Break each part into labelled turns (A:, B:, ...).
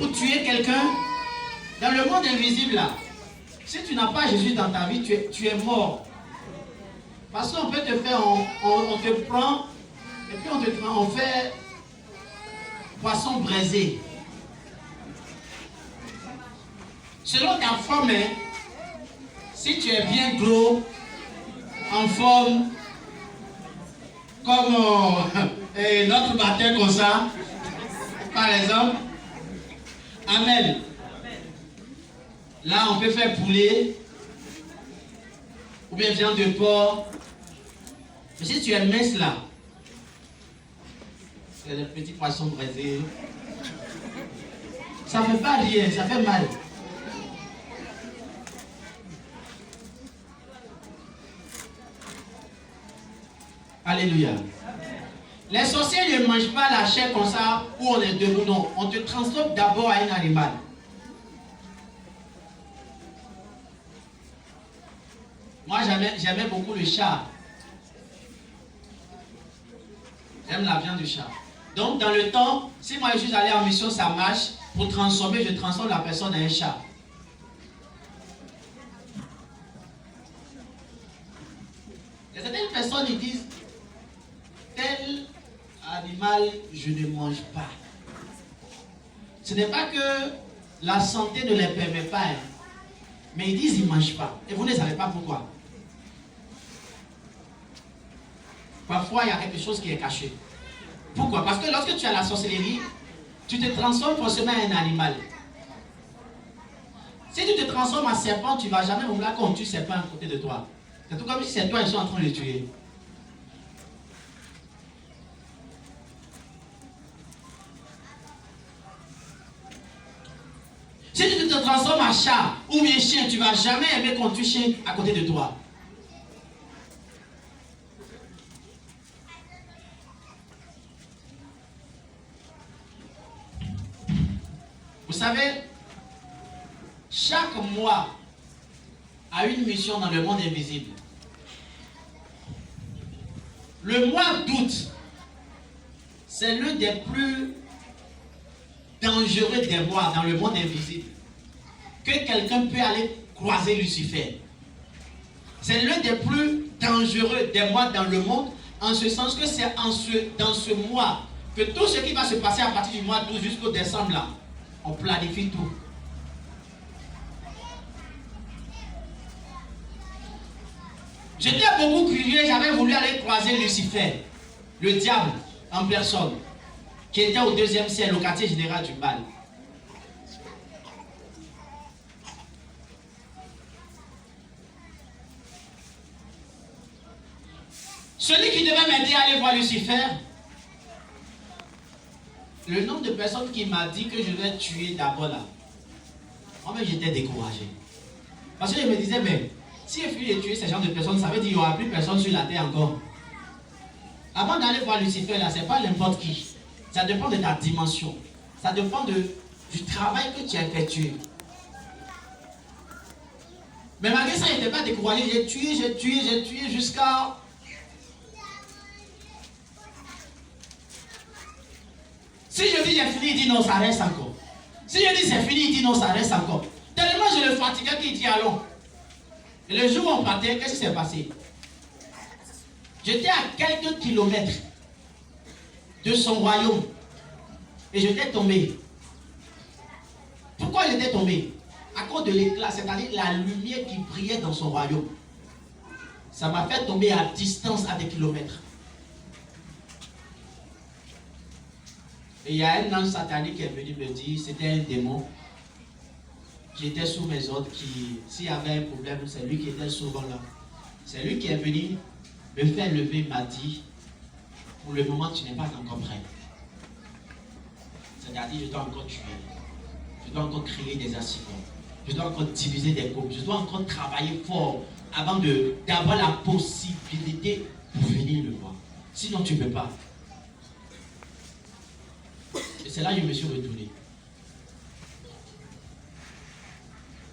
A: pour tuer quelqu'un, dans le monde invisible là, si tu n'as pas Jésus dans ta vie, tu es mort. Parce qu'on peut te faire, on te prend, et puis on fait poisson braisé. Selon ta forme, hein, si tu es bien gros, en forme, comme notre batteur comme ça, par exemple, amen. Là, on peut faire poulet, ou bien viande de porc. Mais si tu es mince là, c'est des petits poissons braisés. Ça ne fait pas rien, ça fait mal. Alléluia. Les sorciers ne mangent pas la chair comme ça où on est debout. Non, on te transforme d'abord à un animal. Moi, j'aimais beaucoup le chat. J'aime la viande du chat. Donc, dans le temps, si moi je suis allé en mission, ça marche. Pour transformer, je transforme la personne en un chat. Et certaines personnes, ils disent, tel animal, je ne mange pas. Ce n'est pas que la santé ne les permet pas, hein, mais ils disent qu'ils ne mangent pas. Et vous ne savez pas pourquoi. Parfois, il y a quelque chose qui est caché. Pourquoi? Parce que lorsque tu as la sorcellerie, tu te transformes forcément en un animal. Si tu te transformes en serpent, tu ne vas jamais vouloir qu'on tue serpent à côté de toi. C'est tout comme si c'est toi qui sont en train de le tuer. Si tu te transformes en chat ou bien chien, tu ne vas jamais aimer qu'on tue chien à côté de toi. Vous savez, chaque mois a une mission dans le monde invisible. Le mois d'août, c'est l'un des plus dangereux des mois dans le monde invisible. Que quelqu'un peut aller croiser Lucifer. C'est l'un des plus dangereux des mois dans le monde, en ce sens que c'est dans ce mois que tout ce qui va se passer à partir du mois d'août jusqu'au décembre là, on planifie tout. J'étais beaucoup curieux, j'avais voulu aller croiser Lucifer, le diable en personne, qui était au 2e ciel, au quartier général du mal. Celui qui devait m'aider à aller voir Lucifer, le nombre de personnes qui m'a dit que je vais tuer d'abord là, moi-même j'étais découragé. Parce que je me disais, mais si je finis de tuer ces gens de personnes, ça veut dire qu'il n'y aura plus personne sur la terre encore. Avant d'aller voir Lucifer là, c'est pas n'importe qui. Ça dépend de ta dimension. Ça dépend du travail que tu as effectué. Mais malgré ça, je n'étais pas découragé. J'ai tué jusqu'à... Si je dis j'ai fini, il dit non, ça reste encore. Si je dis c'est fini, il dit non, ça reste encore. Tellement je le fatiguais qu'il dit allons. Et le jour où on partait, qu'est-ce qui s'est passé? J'étais à quelques kilomètres de son royaume. Et j'étais tombé. Pourquoi j'étais tombé? À cause de l'éclat, c'est-à-dire la lumière qui brillait dans son royaume. Ça m'a fait tomber à distance, à des kilomètres. Et il y a un ange satanique qui est venu me dire, c'était un démon qui était sous mes ordres, qui, s'il y avait un problème, c'est lui qui était souvent là. C'est lui qui est venu me faire lever, il m'a dit, pour le moment, tu n'es pas encore prêt. C'est-à-dire, je dois encore tuer, je dois encore créer des accidents, je dois encore diviser des groupes, je dois encore travailler fort avant d'avoir la possibilité de venir le voir. Sinon, tu ne peux pas. Et c'est là que je me suis retourné.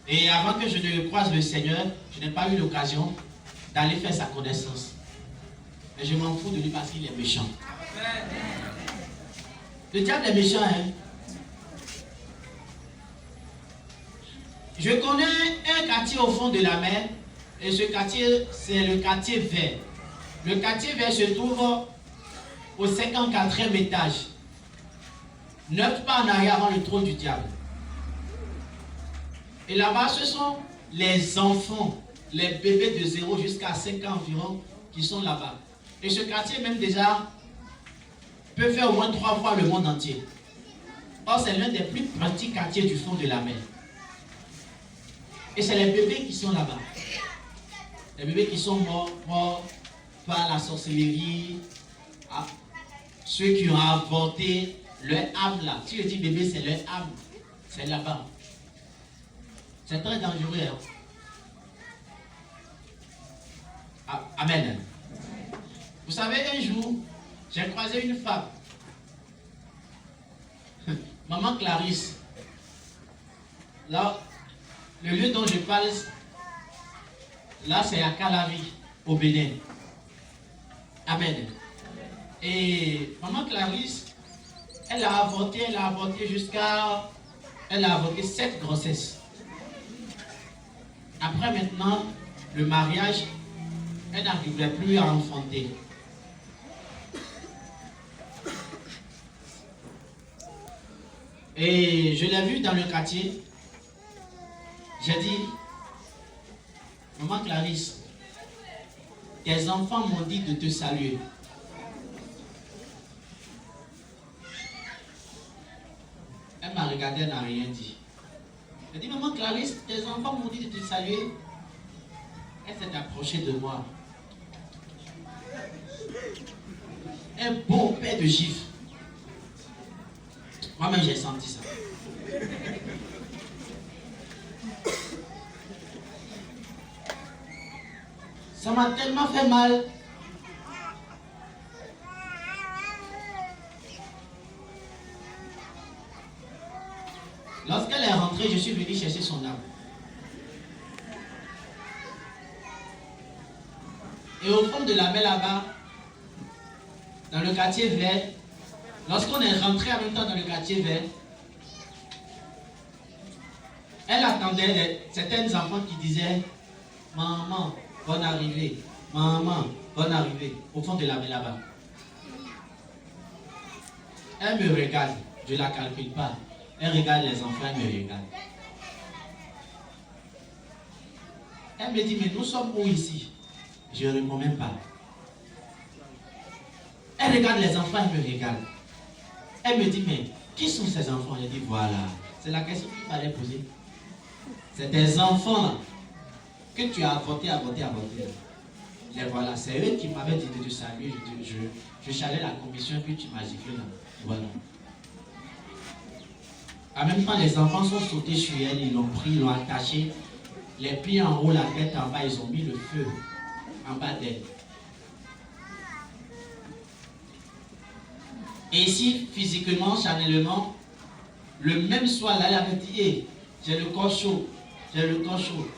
A: Et avant que je ne croise le Seigneur, je n'ai pas eu l'occasion d'aller faire sa connaissance. Mais je m'en fous de lui parce qu'il est méchant. Le diable est méchant, hein. Je connais un quartier au fond de la mer, et ce quartier, c'est le quartier vert. Le quartier vert se trouve au 54e étage, 9 pas en arrière avant le trône du diable. Et là-bas, ce sont les enfants, les bébés de 0 jusqu'à 5 ans environ qui sont là-bas. Et ce quartier même déjà peut faire au moins 3 fois le monde entier. Or, c'est l'un des plus petits quartiers du fond de la mer. Et c'est les bébés qui sont là-bas. Les bébés qui sont morts par la sorcellerie, ceux qui ont avorté leur âme là. Si je dis bébé, c'est leur âme. C'est là-bas. C'est très dangereux. Hein? Amen. Vous savez, un jour, j'ai croisé une femme. Maman Clarisse. Là, le lieu dont je parle, là, c'est à Calavi, au Bénin. Amen. Et maman Clarisse, elle a avorté jusqu'à... Elle a avorté 7 grossesses. Après maintenant, le mariage, elle n'arrivait plus à enfanter. Et je l'ai vue dans le quartier. J'ai dit, maman Clarisse, tes enfants m'ont dit de te saluer. Elle m'a regardé, elle n'a rien dit. Elle dit, maman Clarisse, tes enfants m'ont dit de te saluer. Elle s'est approchée de moi. Un beau père de gifle. Moi-même, j'ai senti ça. Ça m'a tellement fait mal. Lorsqu'elle est rentrée, je suis venu chercher son âme. Et au fond de la mer là-bas, dans le quartier vert, lorsqu'on est rentré en même temps dans le quartier vert, elle attendait certains enfants qui disaient « Maman, bonne arrivée, maman, bonne arrivée » au fond de la mer là-bas. Elle me regarde, je ne la calcule pas. Elle regarde les enfants, elle me regarde. Elle me dit, mais nous sommes où ici? Je ne réponds même pas. Elle regarde les enfants, elle me regarde. Elle me dit, mais qui sont ces enfants? Je dis, voilà. C'est la question qu'il fallait poser. C'est des enfants là, que tu as avorté. Les voilà, c'est eux qui m'avaient dit de te saluer. Je chalais la commission que tu m'as giflé là. Voilà. En même temps, les enfants sont sautés sur elle, ils l'ont pris, ils l'ont attaché. Les pieds en haut, la tête en bas, ils ont mis le feu en bas d'elle. Et ici, physiquement, charnellement, le même soir, là, elle avait dit, hey, j'ai le corps chaud, j'ai le corps chaud.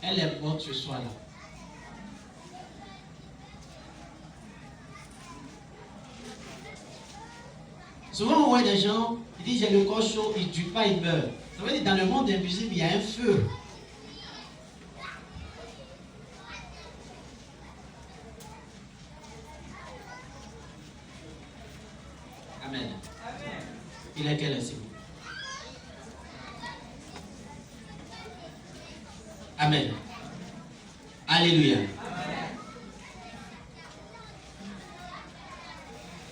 A: Elle est morte ce soir-là. Souvent, on voit des gens, ils disent j'ai le corps chaud, ils ne tuent pas, ils meurent. Ça veut dire dans le monde invisible, il y a un feu. Amen. Amen. Il est quelle heure? Amen. Alléluia. Amen.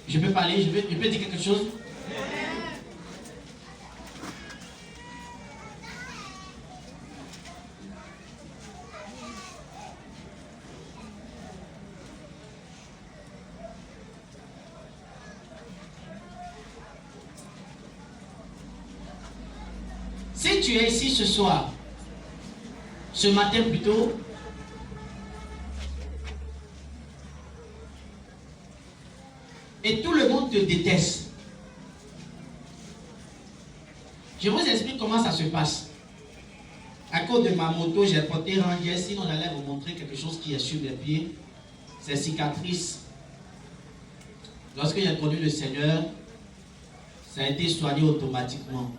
A: Je peux parler, je peux dire quelque chose? Si tu es ici ce soir, ce matin plutôt, et tout le monde te déteste, je vous explique comment ça se passe. À cause de ma moto, j'ai porté Ranger, sinon j'allais vous montrer quelque chose qui est sur mes pieds. Ces cicatrices. Lorsque j'ai connu le Seigneur, ça a été soigné automatiquement.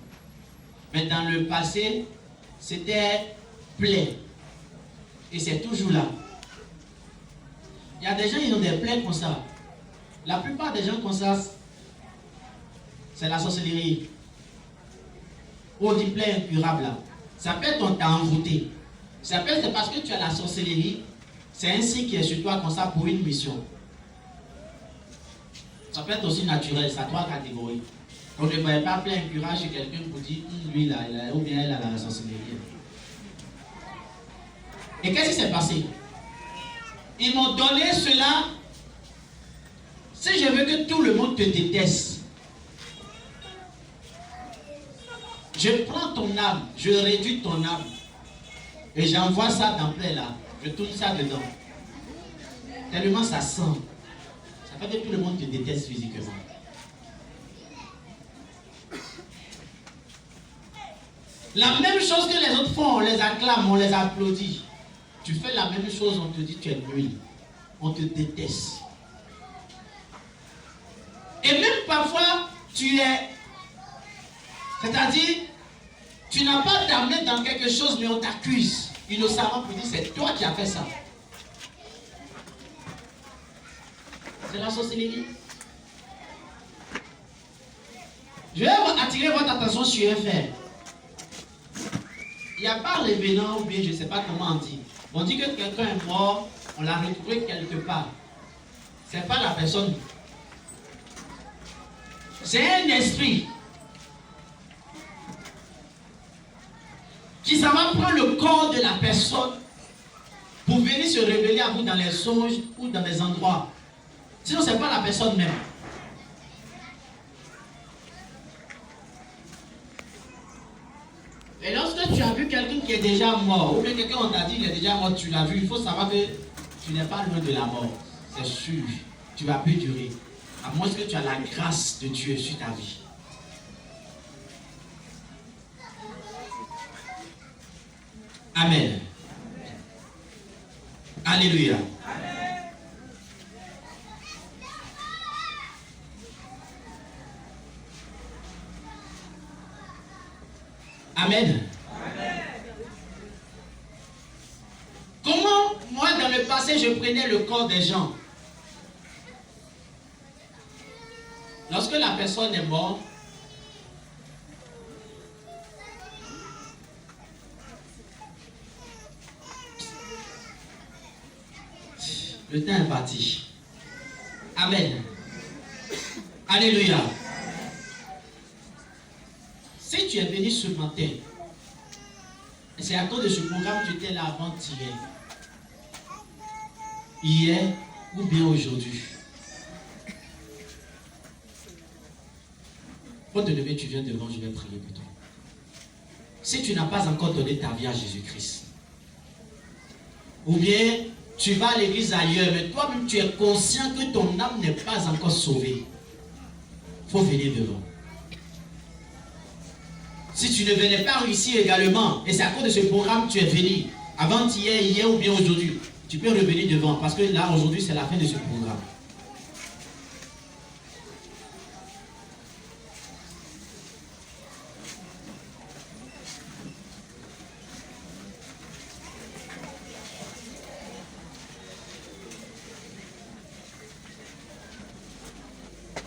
A: Mais dans le passé, c'était plaie. Et c'est toujours là. Il y a des gens qui ont des plaies comme ça. La plupart des gens comme ça, c'est la sorcellerie. On dit plaie incurable là. Ça peut être on t'a envoûté. Ça peut être parce que tu as la sorcellerie. C'est ainsi qui est sur toi comme ça pour une mission. Ça peut être aussi naturel, ça a trois catégories. Donc ne voyez pas plaie incurable chez quelqu'un pour dire lui là, ou bien elle a la sorcellerie. Et qu'est-ce qui s'est passé? Ils m'ont donné cela. Si je veux que tout le monde te déteste, je prends ton âme, je réduis ton âme et j'envoie ça dans plaie là. Je tourne ça dedans. Tellement ça sent. Ça fait que tout le monde te déteste physiquement. La même chose que les autres font, on les acclame, on les applaudit. Tu fais la même chose, on te dit tu es nul. On te déteste. Et même parfois, tu es... C'est-à-dire, tu n'as pas d'amener dans quelque chose, mais on t'accuse innocemment pour dire c'est toi qui as fait ça. C'est la sorcellerie. Je vais attirer votre attention sur un fait. Il n'y a pas revenant ou bien je ne sais pas comment on dit. On dit que quelqu'un est mort, on l'a retrouvé quelque part. Ce n'est pas la personne. C'est un esprit qui ça va prendre le corps de la personne pour venir se révéler à vous dans les songes ou dans des endroits. Sinon, ce n'est pas la personne même. Et lorsque tu as vu quelqu'un qui est déjà mort, ou bien quelqu'un on t'a dit qu'il est déjà mort, tu l'as vu, il faut savoir que tu n'es pas loin de la mort. C'est sûr. Tu vas plus durer. À moins que tu as la grâce de Dieu sur ta vie. Amen. Alléluia. Amen. Amen. Comment, moi, dans le passé, je prenais le corps des gens? Lorsque la personne est morte, le temps est parti. Amen. Alléluia. Si tu es venu ce matin, c'est à cause de ce programme que tu étais là avant-hier, hier ou bien aujourd'hui. Pour te lever, tu viens devant, je vais prier pour toi. Si tu n'as pas encore donné ta vie à Jésus-Christ, ou bien tu vas à l'église ailleurs, mais toi-même tu es conscient que ton âme n'est pas encore sauvée, il faut venir devant. Si tu ne venais pas ici également, et c'est à cause de ce programme que tu es venu, avant-hier, hier ou bien aujourd'hui, tu peux revenir devant, parce que là, aujourd'hui, c'est la fin de ce programme.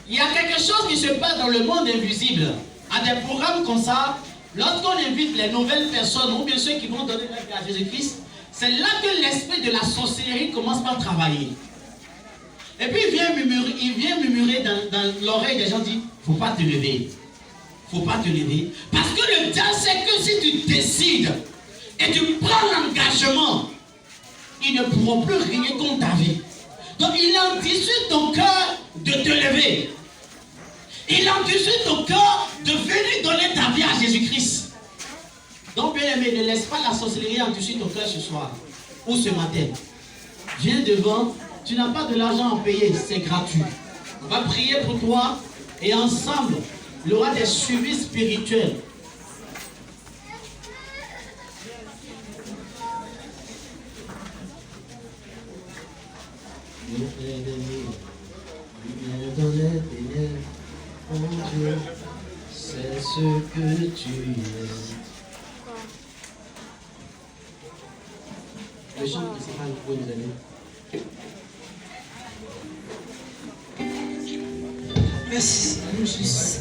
A: Il y a quelque chose qui se passe dans le monde invisible. À des programmes comme ça, lorsqu'on invite les nouvelles personnes, ou bien ceux qui vont donner leur vie à Jésus-Christ, c'est là que l'esprit de la sorcellerie commence par travailler. Et puis il vient murmurer dans l'oreille des gens, dit, faut pas te lever. Faut pas te lever. Parce que le diable sait que si tu décides et tu prends l'engagement, ils ne pourront plus rien contre ta vie. Donc il en dissuade ton cœur de te lever. Il en dissuade ton cœur de venir donner ta vie à Jésus-Christ. Donc bien aimé, ne laisse pas la sorcellerie en dissuade ton cœur ce soir ou ce matin. Viens devant, tu n'as pas de l'argent à payer, c'est gratuit. On va prier pour toi et ensemble, il y aura des suivis spirituels. Oh Dieu, c'est ce que tu es. Le chant principal, vous pouvez nous donner.
B: Merci, Seigneur Jésus.